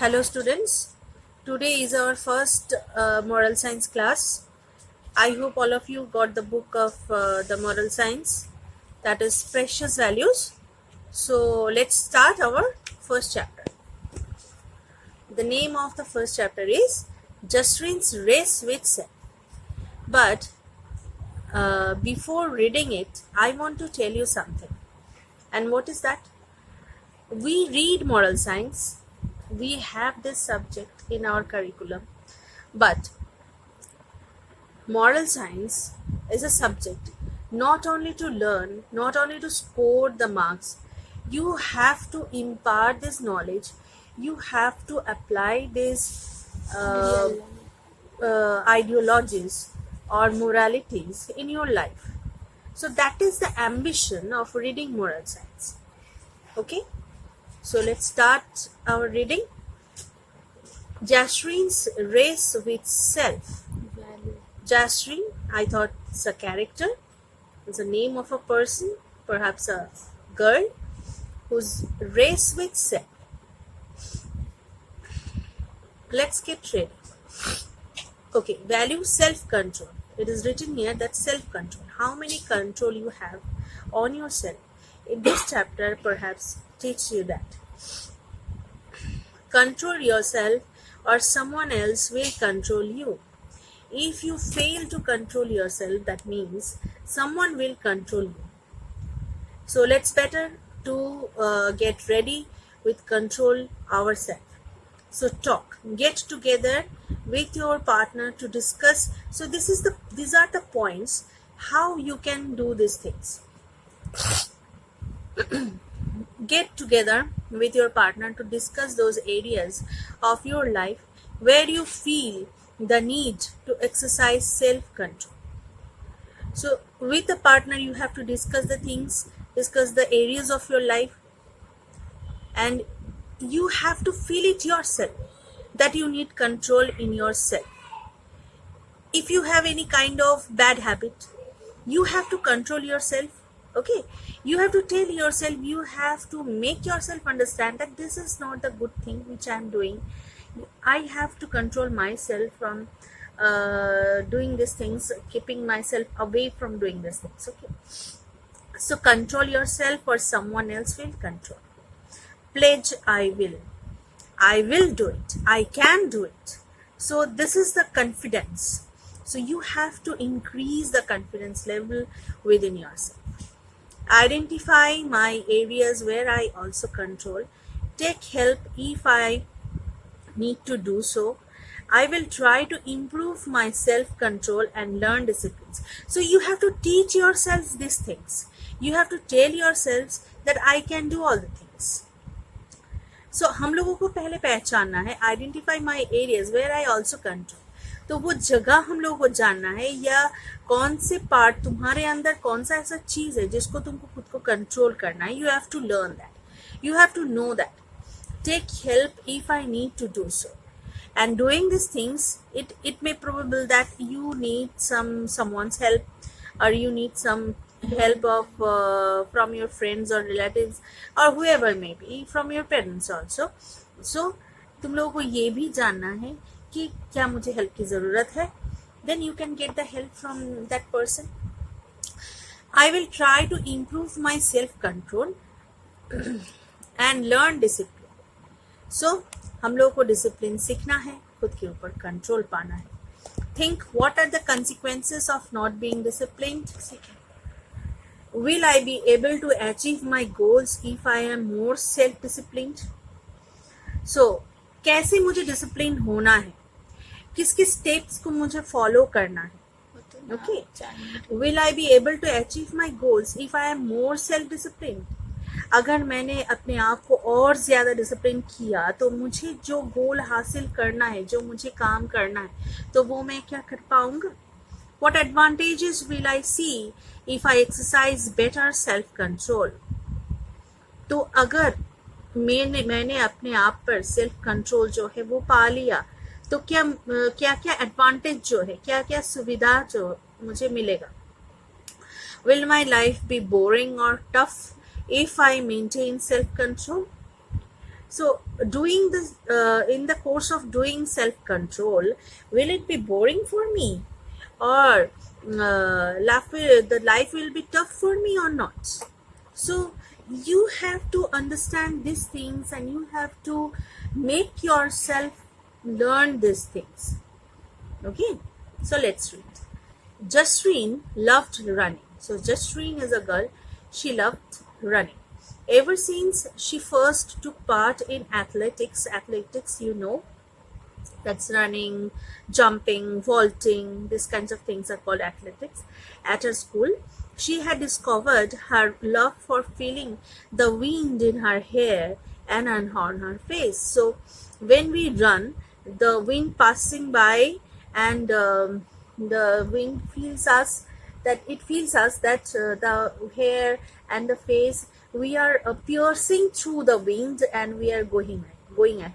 Hello students, today is our first moral science class. I hope all of you got the book of the moral science, that is precious values. So let's start our first chapter. The name of the first chapter is Jasrin's Race with Self. But before reading it, I want to tell you something. And what is that? We read moral science. We have this subject in our curriculum, but moral science is a subject not only to learn, not only to score the marks. You have to impart this knowledge. You have to apply these ideologies or moralities in your life. So that is the ambition of reading moral science. Okay. So let's start our reading. Jasrin's Race with Self. Jasrin, I thought it's a character. It's a name of a person, perhaps a girl, whose race with self. Let's get ready. Okay, value self-control. It is written here that self-control. How many control you have on yourself? In this chapter, perhaps teach you that. Control yourself or someone else will control you. If you fail to control yourself, that means someone will control you. So let's better to get ready with control ourselves. So talk, get together with your partner to discuss. So these are the points how you can do these things. Get together with your partner to discuss those areas of your life where you feel the need to exercise self-control. So with a partner you have to discuss the things, discuss the areas of your life, and you have to feel it yourself that you need control in yourself. If you have any kind of bad habit, you have to control yourself. Okay, you have to tell yourself, you have to make yourself understand that this is not the good thing which I am doing. I have to control myself from doing these things, keeping myself away from doing these things. Okay, so control yourself or someone else will control. Pledge, I will do it, I can do it. So this is the confidence. So you have to increase the confidence level within yourself. Identify my areas where I also control. Take help if I need to do so. I will try to improve my self-control and learn disciplines. So you have to teach yourselves these things. You have to tell yourselves that I can do all the things. So हम लोगों को पहले पहचानना है, identify my areas where I also control. तो वो जगह हम लोगों को जानना है, या कौन से पार्ट तुम्हारे अंदर, कौन सा ऐसा चीज है जिसको तुमको खुद को कंट्रोल करना है. You have to learn that, you have to know that. Take help if I need to do so. And doing these things, it may probable that you need someone's help, or you need some help of from your friends or relatives or whoever may be, from your parents also. So तुम लोगों को ये भी जानना है कि क्या मुझे हेल्प की ज़रूरत है. Then you can get the help from that person. I will try to improve my self-control and learn discipline. So हम लोगों को डिसिप्लिन सीखना है, खुद के ऊपर कंट्रोल पाना है. Think what are the consequences of not being disciplined. Will I be able to achieve my goals if I am more self disciplined. So कैसे मुझे डिसिप्लिन होना है, किस किस स्टेप्स को मुझे फॉलो करना है. Okay, will I be able to achieve my goals if I am more self disciplined. अगर मैंने अपने आप को और ज़्यादा डिसिप्लिन किया तो मुझे जो गोल हासिल करना है, जो मुझे काम करना है, तो वो मैं क्या कर पाऊंगा. What advantages will I see if I exercise better self control. तो अगर मैंने अपने आप पर सेल्फ कंट्रोल जो है वो पा लिया, तो क्या क्या एडवांटेज जो है, क्या क्या सुविधा जो मुझे मिलेगा. Will my life be boring or tough if I maintain self-control? So doing this in the course of doing self control, will it be boring for me, or the life will be tough for me or not? So you have to understand these things, and you have to make yourself learn these things. Okay, so let's read. Jasreen loved running. So Jasreen is a girl. She loved running. Ever since she first took part in athletics, that's running, jumping, vaulting, these kinds of things are called athletics. At her school, she had discovered her love for feeling the wind in her hair and on her face. So when we run, the wind passing by, and the wind feels us, that the hair and the face, we are piercing through the wind, and we are going ahead.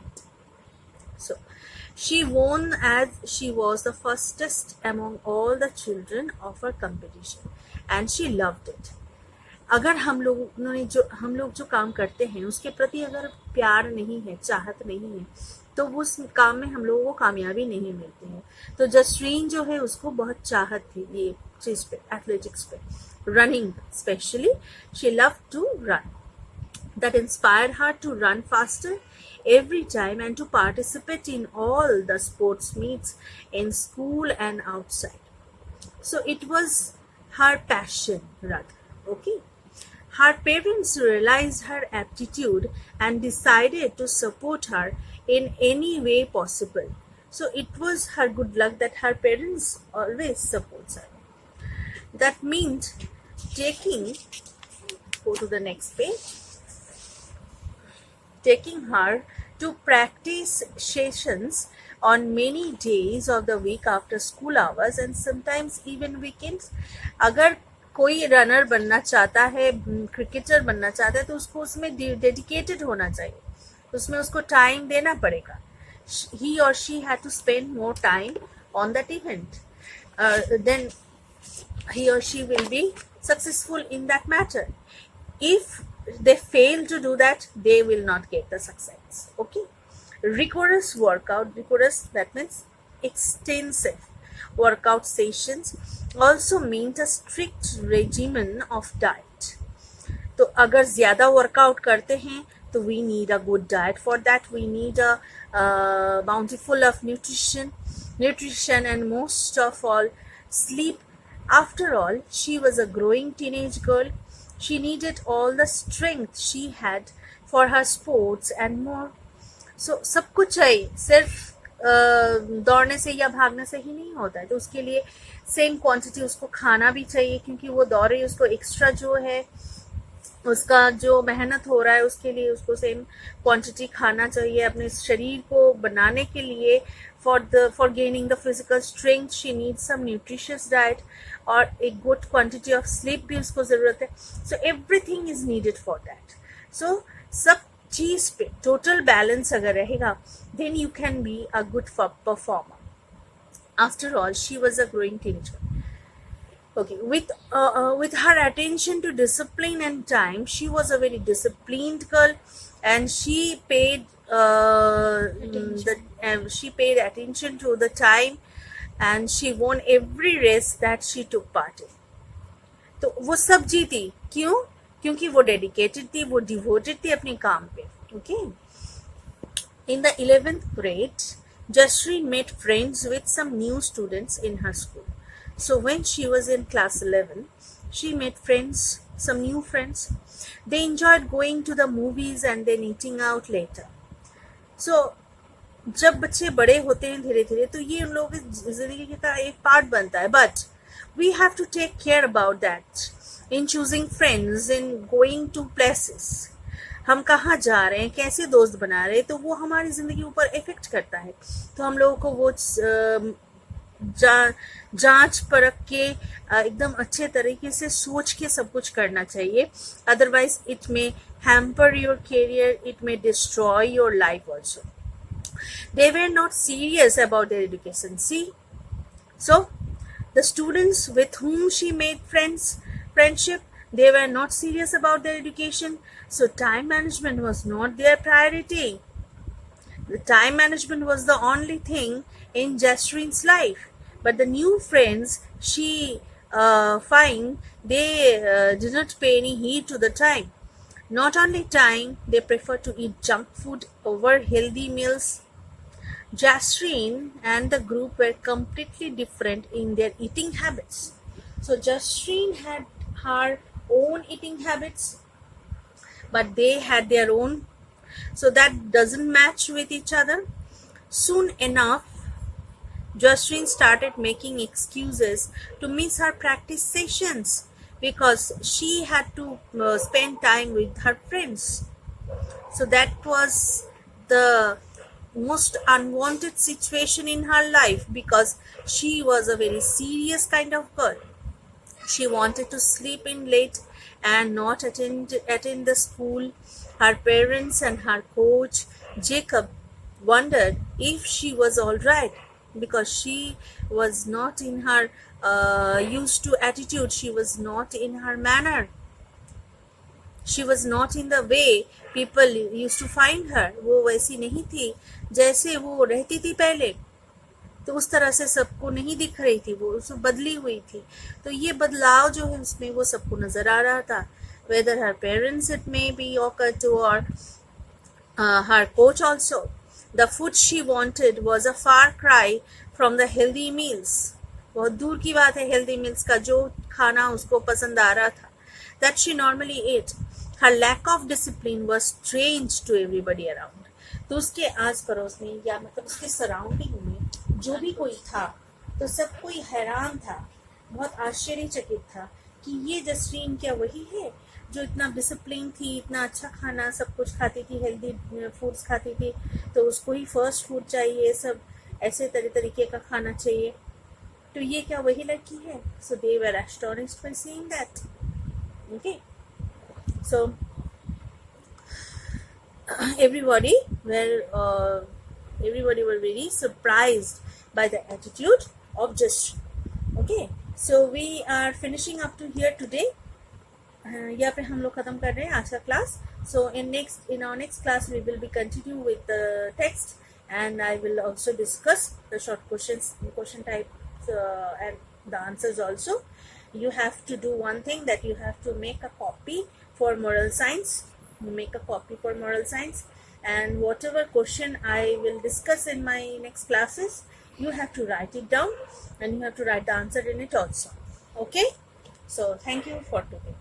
So she won as she was the fastest among all the children of her competition, and she loved it. अगर हम लोग जो काम करते हैं उसके प्रति अगर प्यार नहीं है, चाहत नहीं है, तो उस काम में हम लोगों को कामयाबी नहीं मिलती है. तो जसरीन जो है उसको बहुत चाहत थी ये चीज पे, एथलेटिक्स पे, running specially. She love to run. That inspired her to run faster every time and to participate in all the sports meets in school and outside. So it was her passion, rather. Okay. Her parents realized her aptitude and decided to support her in any way possible. So it was her good luck that her parents always supports her. That meant go to the next page. Taking her to practice sessions on many days of the week after school hours and sometimes even weekends. अगर कोई runner बनना चाहता है, cricketer बनना चाहता है, तो उसको उसमें डेडिकेटेड होना चाहिए, उसमें उसको टाइम देना पड़ेगा. He or she had to spend more time on that event. Then he or she will be successful in that matter. If they fail to do that, they will not get the success. Okay. Rigorous workout, that means extensive workout sessions, also meant a strict regimen of diet. तो अगर ज्यादा workout करते हैं तो we need a good diet. For that we need a bountiful of nutrition and most of all sleep. After all, she was a growing teenage girl. She needed all the strength she had for her sports and more. So सब कुछ चाहिए, सिर्फ दौड़ने से या भागने से ही नहीं होता है. तो उसके लिए सेम क्वांटिटी उसको खाना भी चाहिए, क्योंकि वो दौड़ रही है, उसको एक्स्ट्रा जो है उसका जो मेहनत हो रहा है उसके लिए उसको सेम क्वांटिटी खाना चाहिए अपने शरीर को बनाने के लिए. For gaining the physical strength, she needs some nutritious diet और एक good quantity of sleep भी उसको जरूरत है. So everything is needed for that. So सब चीज पे total balance अगर रहेगा, then you can be a good performer. After all, she was a growing teenager. Okay, with her attention to discipline and time, she was a very disciplined girl, and she paid attention to the time, and she won every race that she took part in. तो वो सब जीती, क्यों? क्योंकि वो dedicated थी, वो devoted थी अपने काम पे. Okay. In the 11th grade, Jasreen made friends with some new students in her school. So when she was in class 11, she made some new friends. They enjoyed going to the movies and then eating out later. So जब बच्चे बड़े होते हैं धीरे धीरे, तो ये उन लोगों की जिंदगी का एक पार्ट बनता है. But we have to take care about that in choosing friends, in going to places. हम कहाँ जा रहे हैं, कैसे दोस्त बना रहे हैं, तो वो हमारी जिंदगी ऊपर इफेक्ट करता है. तो हम लोगों को वो जांच परख के एकदम अच्छे तरीके से सोच के सब कुछ करना चाहिए. Otherwise it may hamper your career, it may destroy your life also. They were not serious about their education. See, so the students with whom she made friendship, They were not serious about their education, so time management was not their priority. The time management was the only thing in Jasrine's life. But the new friends she find, they did not pay any heed to the time. Not only time, they prefer to eat junk food over healthy meals. Jasrine and the group were completely different in their eating habits. So Jasrine had her own eating habits, but they had their own. So that doesn't match with each other. Soon enough, Jasrine started making excuses to miss her practice sessions because she had to spend time with her friends. So that was the most unwanted situation in her life because she was a very serious kind of girl. She wanted to sleep in late and not attend the school. Her parents and her coach, Jacob, wondered if she was all right because she was not in her used to attitude. She was not in her manner. She was not in the way people used to find her. वो वैसी नहीं थी जैसे वो रहती थी पहले. तो उस तरह से सबको नहीं दिख रही थी, वो उसमें बदली हुई थी. तो ये बदलाव जो है उसमें वो सबको नजर आ रहा था. Whether her parents it may be occurred to, or her coach also. The food she wanted was a far cry from the healthy meals. बहुत दूर की बात है healthy meals का, जो खाना उसको पसंद आ रहा था, that she normally ate. Her lack of discipline was strange to everybody around. तो उसके आस पड़ोस में या मतलब उसके सराउंडिंग में जो भी कोई था तो सब कोई हैरान था, बहुत आश्चर्यचकित था कि ये जसरीन क्या वही है जो इतना डिसिप्लिन थी, इतना अच्छा खाना सब कुछ खाती थी, हेल्दी फूड्स खाती थी, तो उसको ही फर्स्ट फूड चाहिए, सब ऐसे तरीके का खाना चाहिए, तो ये क्या वही लड़की है. So they were astonished by seeing that. Okay, so everybody were very surprised by the attitude of Jasreen. Okay, so we are finishing up to here today. यहाँ पे हम लोग खत्म कर रहे हैं आज का class. So in our next class we will be continue with the text, and I will also discuss the short question types and the answers also. You have to do one thing, that you have to make a copy for moral science. And whatever question I will discuss in my next classes, you have to write it down and you have to write the answer in it also. Okay, so thank you for today.